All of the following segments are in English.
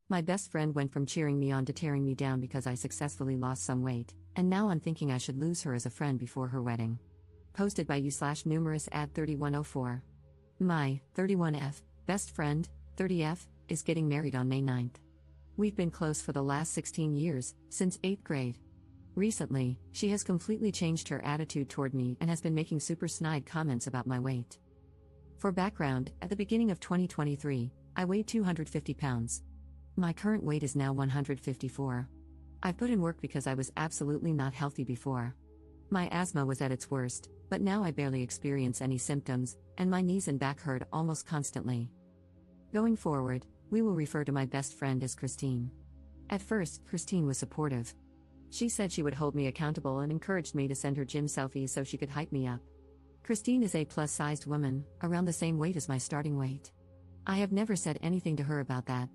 My best friend went from cheering me on to tearing me down because I successfully lost some weight, and now I'm thinking I should lose her as a friend before her wedding. Posted by you/numerous @ 3104. My 31F best friend, 30F, is getting married on May 9th. We've been close for the last 16 years, since 8th grade. Recently, she has completely changed her attitude toward me and has been making super snide comments about my weight. For background, at the beginning of 2023, I weighed 250 pounds. My current weight is now 154. I've put in work because I was absolutely not healthy before. My asthma was at its worst, but now I barely experience any symptoms, and my knees and back hurt almost constantly. Going forward, we will refer to my best friend as Christine. At first, Christine was supportive. She said she would hold me accountable and encouraged me to send her gym selfies so she could hype me up. Christine is a plus-sized woman, around the same weight as my starting weight. I have never said anything to her about that.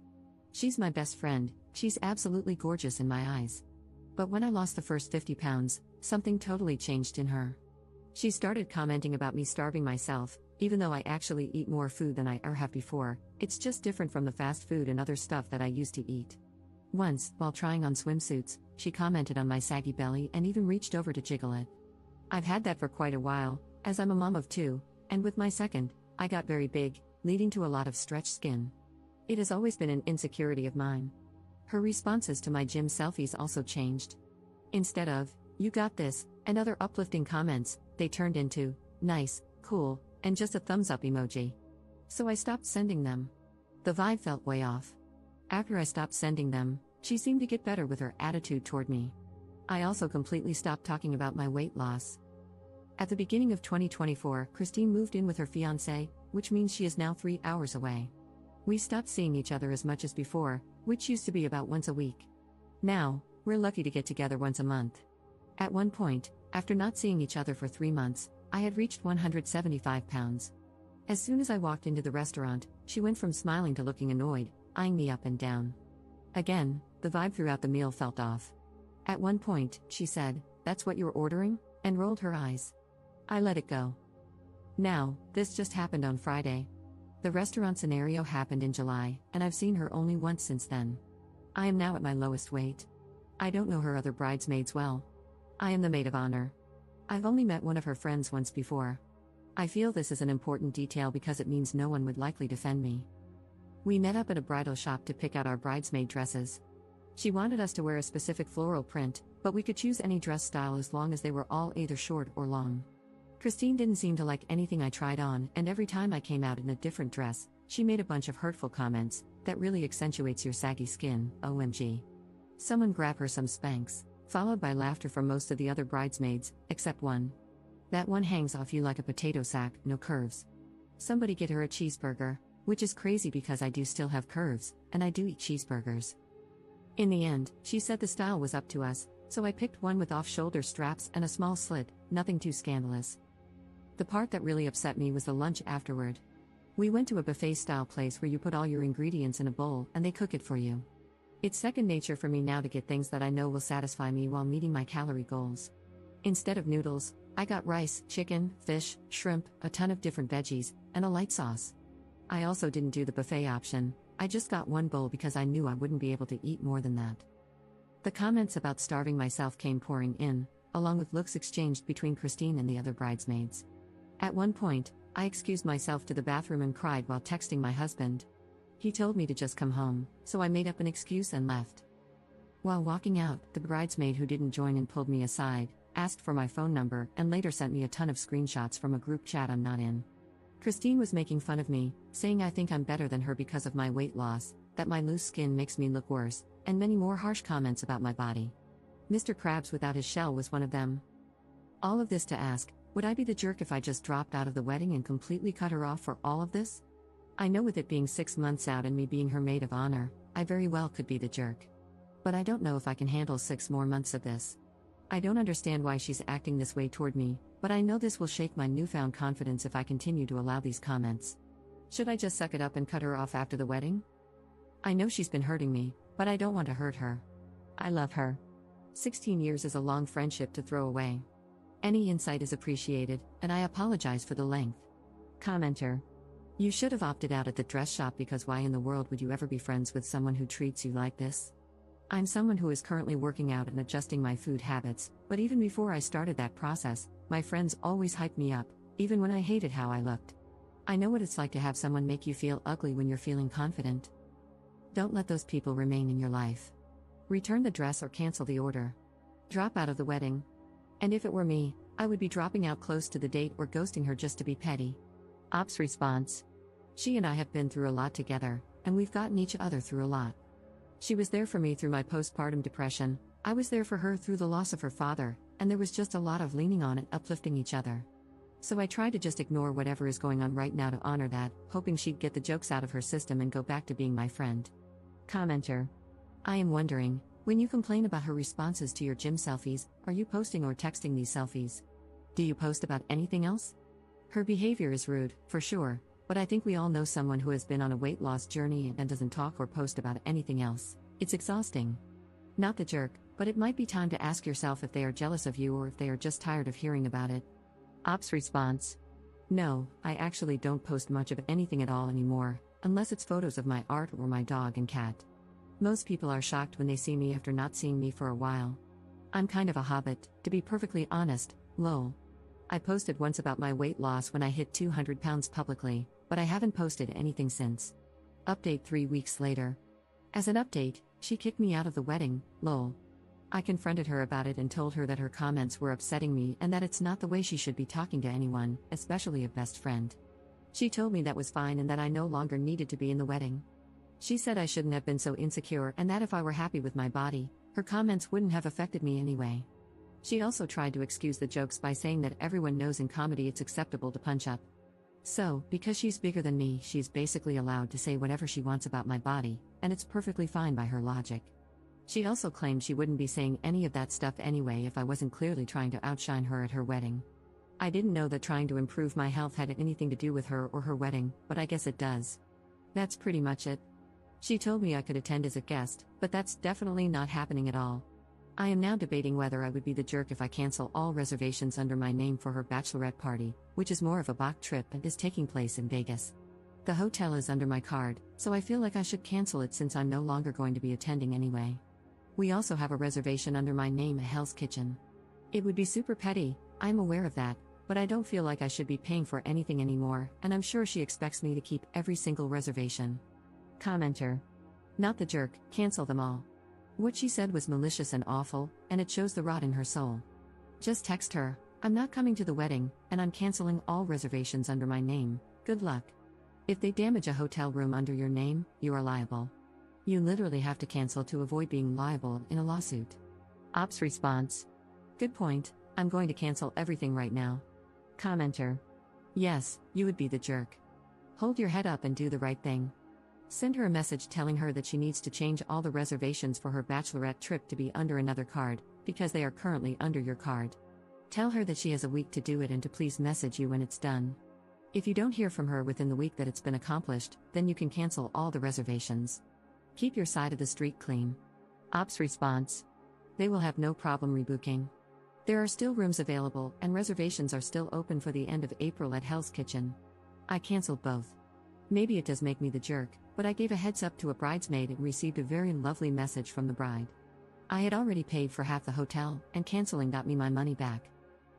She's my best friend, she's absolutely gorgeous in my eyes. But when I lost the first 50 pounds, something totally changed in her. She started commenting about me starving myself, even though I actually eat more food than I ever have before. It's just different from the fast food and other stuff that I used to eat. Once, while trying on swimsuits, she commented on my saggy belly and even reached over to jiggle it. I've had that for quite a while, as I'm a mom of 2, and with my second, I got very big, leading to a lot of stretched skin. It has always been an insecurity of mine. Her responses to my gym selfies also changed. Instead of, "You got this," and other uplifting comments, they turned into, "Nice, cool," and just a thumbs up emoji. So I stopped sending them. The vibe felt way off. After I stopped sending them, she seemed to get better with her attitude toward me. I also completely stopped talking about my weight loss. At the beginning of 2024, Christine moved in with her fiancé, which means she is now 3 hours away. We stopped seeing each other as much as before, which used to be about once a week. Now, we're lucky to get together once a month. At one point, after not seeing each other for 3 months, I had reached 175 pounds. As soon as I walked into the restaurant, she went from smiling to looking annoyed, eyeing me up and down. Again, the vibe throughout the meal felt off. At one point, she said, "That's what you're ordering?" and rolled her eyes. I let it go. Now, this just happened on Friday. The restaurant scenario happened in July, and I've seen her only once since then. I am now at my lowest weight. I don't know her other bridesmaids well. I am the maid of honor. I've only met one of her friends once before. I feel this is an important detail because it means no one would likely defend me. We met up at a bridal shop to pick out our bridesmaid dresses. She wanted us to wear a specific floral print, but we could choose any dress style as long as they were all either short or long. Christine didn't seem to like anything I tried on, and every time I came out in a different dress, she made a bunch of hurtful comments, "That really accentuates your saggy skin, OMG. Someone grab her some Spanx," followed by laughter from most of the other bridesmaids, except one. "That one hangs off you like a potato sack, no curves. Somebody get her a cheeseburger," which is crazy because I do still have curves, and I do eat cheeseburgers. In the end, she said the style was up to us, so I picked one with off-shoulder straps and a small slit, nothing too scandalous. The part that really upset me was the lunch afterward. We went to a buffet-style place where you put all your ingredients in a bowl and they cook it for you. It's second nature for me now to get things that I know will satisfy me while meeting my calorie goals. Instead of noodles, I got rice, chicken, fish, shrimp, a ton of different veggies, and a light sauce. I also didn't do the buffet option, I just got one bowl because I knew I wouldn't be able to eat more than that. The comments about starving myself came pouring in, along with looks exchanged between Christine and the other bridesmaids. At one point, I excused myself to the bathroom and cried while texting my husband. He told me to just come home, so I made up an excuse and left. While walking out, the bridesmaid who didn't join in pulled me aside, asked for my phone number, and later sent me a ton of screenshots from a group chat I'm not in. Christine was making fun of me, saying I think I'm better than her because of my weight loss, that my loose skin makes me look worse, and many more harsh comments about my body. Mr. Krabs without his shell was one of them. All of this to ask, would I be the jerk if I just dropped out of the wedding and completely cut her off for all of this? I know with it being 6 months out and me being her maid of honor, I very well could be the jerk. But I don't know if I can handle 6 more months of this. I don't understand why she's acting this way toward me, but I know this will shake my newfound confidence if I continue to allow these comments. Should I just suck it up and cut her off after the wedding? I know she's been hurting me, but I don't want to hurt her. I love her. 16 years is a long friendship to throw away. Any insight is appreciated, and I apologize for the length. Commenter. You should have opted out at the dress shop because why in the world would you ever be friends with someone who treats you like this? I'm someone who is currently working out and adjusting my food habits, but even before I started that process, my friends always hyped me up, even when I hated how I looked. I know what it's like to have someone make you feel ugly when you're feeling confident. Don't let those people remain in your life. Return the dress or cancel the order. Drop out of the wedding. And if it were me, I would be dropping out close to the date or ghosting her just to be petty. Ops response. She and I have been through a lot together, and we've gotten each other through a lot. She was there for me through my postpartum depression, I was there for her through the loss of her father, and there was just a lot of leaning on and uplifting each other. So I tried to just ignore whatever is going on right now to honor that, hoping she'd get the jokes out of her system and go back to being my friend. Commenter. I am wondering, when you complain about her responses to your gym selfies, are you posting or texting these selfies? Do you post about anything else? Her behavior is rude, for sure, but I think we all know someone who has been on a weight loss journey and doesn't talk or post about anything else. It's exhausting. Not the jerk, but it might be time to ask yourself if they are jealous of you or if they are just tired of hearing about it. Ops response. No, I actually don't post much of anything at all anymore, unless it's photos of my art or my dog and cat. Most people are shocked when they see me after not seeing me for a while. I'm kind of a hobbit, to be perfectly honest, lol. I posted once about my weight loss when I hit 200 pounds publicly, but I haven't posted anything since. Update 3 weeks later. As an update, she kicked me out of the wedding, lol. I confronted her about it and told her that her comments were upsetting me and that it's not the way she should be talking to anyone, especially a best friend. She told me that was fine and that I no longer needed to be in the wedding. She said I shouldn't have been so insecure and that if I were happy with my body, her comments wouldn't have affected me anyway. She also tried to excuse the jokes by saying that everyone knows in comedy it's acceptable to punch up. So, because she's bigger than me, she's basically allowed to say whatever she wants about my body, and it's perfectly fine by her logic. She also claimed she wouldn't be saying any of that stuff anyway if I wasn't clearly trying to outshine her at her wedding. I didn't know that trying to improve my health had anything to do with her or her wedding, but I guess it does. That's pretty much it. She told me I could attend as a guest, but that's definitely not happening at all. I am now debating whether I would be the jerk if I cancel all reservations under my name for her bachelorette party, which is more of a Bach trip and is taking place in Vegas. The hotel is under my card, so I feel like I should cancel it since I'm no longer going to be attending anyway. We also have a reservation under my name at Hell's Kitchen. It would be super petty, I'm aware of that, but I don't feel like I should be paying for anything anymore, and I'm sure she expects me to keep every single reservation. Commenter. Not the jerk, cancel them all. What she said was malicious and awful, and it shows the rot in her soul. Just text her, I'm not coming to the wedding, and I'm canceling all reservations under my name, good luck. If they damage a hotel room under your name, you are liable. You literally have to cancel to avoid being liable in a lawsuit. Ops response. Good point, I'm going to cancel everything right now. Commenter. Yes, you would be the jerk. Hold your head up and do the right thing. Send her a message telling her that she needs to change all the reservations for her bachelorette trip to be under another card, because they are currently under your card. Tell her that she has a week to do it and to please message you when it's done. If you don't hear from her within the week that it's been accomplished, then you can cancel all the reservations. Keep your side of the street clean. Ops response. They will have no problem rebooking. There are still rooms available and reservations are still open for the end of April at Hell's Kitchen. I canceled both. Maybe it does make me the jerk, but I gave a heads up to a bridesmaid and received a very lovely message from the bride. I had already paid for half the hotel, and canceling got me my money back.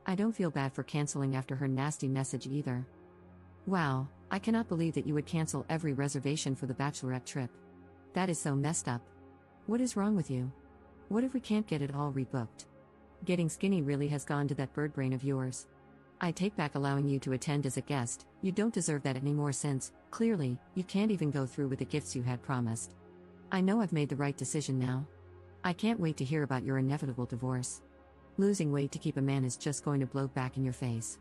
I don't feel bad for canceling after her nasty message either. Wow, I cannot believe that you would cancel every reservation for the bachelorette trip. That is so messed up. What is wrong with you? What if we can't get it all rebooked? Getting skinny really has gone to that bird brain of yours. I take back allowing you to attend as a guest, you don't deserve that anymore since, clearly, you can't even go through with the gifts you had promised. I know I've made the right decision now. I can't wait to hear about your inevitable divorce. Losing weight to keep a man is just going to blow back in your face.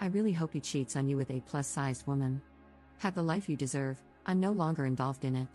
I really hope he cheats on you with a plus-sized woman. Have the life you deserve, I'm no longer involved in it.